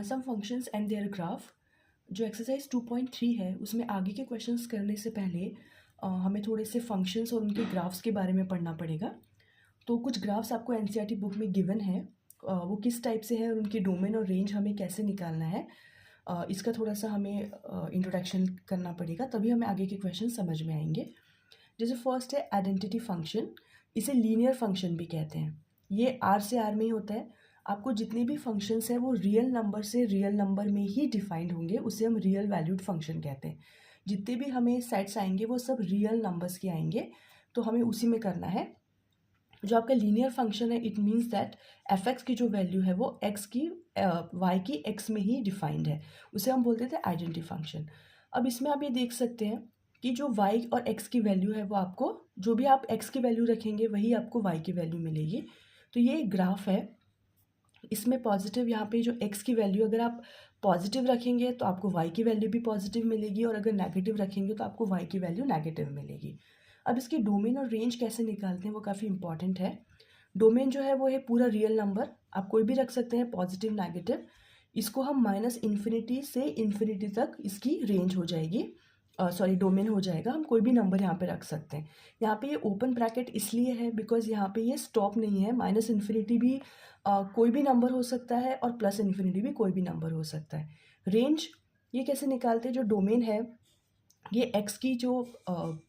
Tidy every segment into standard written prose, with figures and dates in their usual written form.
Some functions and their graph. जो exercise 2.3 है उसमें आगे के क्वेश्चंस करने से पहले हमें थोड़े से फंक्शंस और उनके ग्राफ्स के बारे में पढ़ना पड़ेगा। तो कुछ ग्राफ्स आपको एनसीईआरटी बुक में गिवन है, वो किस टाइप से है और उनकी डोमेन और रेंज हमें कैसे निकालना है, इसका थोड़ा सा हमें इंट्रोडक्शन करना पड़ेगा, तभी हमें आगे के क्वेश्चन समझ में आएंगे। जैसे फर्स्ट है आइडेंटिटी फंक्शन, इसे लीनियर फंक्शन भी कहते हैं। ये आर से आर में ही होता है। आपको जितने भी फंक्शंस हैं वो रियल नंबर से रियल नंबर में ही डिफाइंड होंगे, उसे हम रियल वैल्यूड फंक्शन कहते हैं। जितने भी हमें सेट्स आएंगे वो सब रियल नंबर्स के आएंगे, तो हमें उसी में करना है। जो आपका लीनियर फंक्शन है, it means that F x की जो वैल्यू है वो एक्स की वाई की एक्स में ही डिफाइंड है, उसे हम बोलते थे आइडेंटिटी फंक्शन। अब इसमें आप ये देख सकते हैं कि जो y और x की वैल्यू है वो आपको, जो भी आप x की वैल्यू रखेंगे वही आपको y की वैल्यू मिलेगी। तो ये एक ग्राफ है, इसमें पॉजिटिव, यहाँ पे जो x की वैल्यू अगर आप पॉजिटिव रखेंगे तो आपको y की वैल्यू भी पॉजिटिव मिलेगी, और अगर नेगेटिव रखेंगे तो आपको y की वैल्यू नेगेटिव मिलेगी। अब इसकी डोमेन और रेंज कैसे निकालते हैं वो काफ़ी इंपॉर्टेंट है। डोमेन जो है वो है पूरा रियल नंबर, आप कोई भी रख सकते हैं, पॉजिटिव नेगेटिव। इसको हम माइनस इन्फिनिटी से इन्फिनिटी तक इसकी रेंज हो जाएगी, सॉरी डोमेन हो जाएगा। हम कोई भी नंबर यहाँ पे रख सकते हैं। यहाँ पे ये ओपन ब्रैकेट इसलिए है बिकॉज यहाँ पे ये स्टॉप नहीं है। माइनस इन्फिनिटी भी कोई भी नंबर हो सकता है और प्लस इन्फिनिटी भी कोई भी नंबर हो सकता है। रेंज ये कैसे निकालते हैं, जो डोमेन है ये एक्स की जो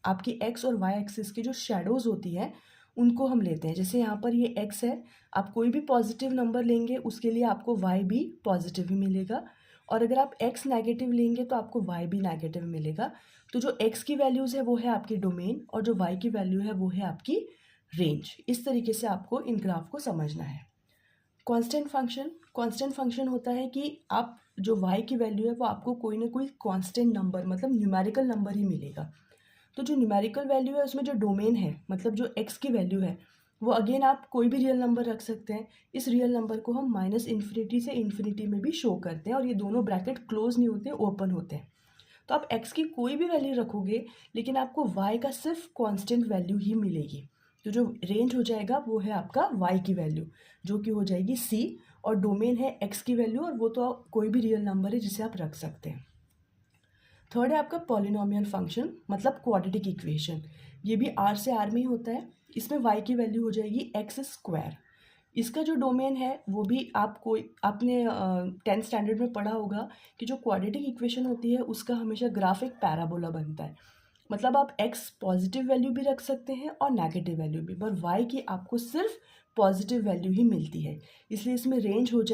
आपकी एक्स और वाई एक्सिस की जो शेडोज़ होती है उनको हम लेते हैं। जैसे यहाँ पर ये एक्स है, आप कोई भी पॉजिटिव नंबर लेंगे उसके लिए आपको वाई भी पॉजिटिव ही मिलेगा, और अगर आप एक्स नेगेटिव लेंगे तो आपको वाई भी नेगेटिव मिलेगा। तो जो एक्स की वैल्यूज़ है वो है आपकी डोमेन, और जो वाई की वैल्यू है वो है आपकी रेंज। इस तरीके से आपको इन ग्राफ को समझना है। कांस्टेंट फंक्शन होता है कि आप जो y की वैल्यू है वो आपको कोई ना कोई कांस्टेंट नंबर, मतलब न्यूमेरिकल नंबर ही मिलेगा। तो जो न्यूमेरिकल वैल्यू है उसमें जो डोमेन है, मतलब जो x की वैल्यू है, वो अगेन आप कोई भी रियल नंबर रख सकते हैं। इस रियल नंबर को हम माइनस इन्फिनिटी से इन्फिनिटी में भी शो करते हैं, और ये दोनों ब्रैकेट क्लोज नहीं होते, ओपन होते हैं। तो आप x की कोई भी वैल्यू रखोगे लेकिन आपको y का सिर्फ कांस्टेंट वैल्यू ही मिलेगी। तो जो रेंज हो जाएगा वो है आपका y की वैल्यू, जो कि हो जाएगी c, और डोमेन है x की वैल्यू, और वो तो कोई भी रियल नंबर है जिसे आप रख सकते हैं। थर्ड है आपका पॉलिनोमियल फंक्शन, मतलब क्वाड्रेटिक इक्वेशन। ये भी r से r में ही होता है। इसमें y की वैल्यू हो जाएगी एक्स स्क्वायर। इसका जो डोमेन है वो भी आपने 10th स्टैंडर्ड में पढ़ा होगा कि जो क्वाड्रेटिक इक्वेशन होती है उसका हमेशा ग्राफ एक पैराबोला बनता है। मतलब आप x पॉजिटिव वैल्यू भी रख सकते हैं और नेगेटिव वैल्यू भी, पर y की आपको सिर्फ पॉजिटिव वैल्यू ही मिलती है, इसलिए इसमें रेंज हो जाए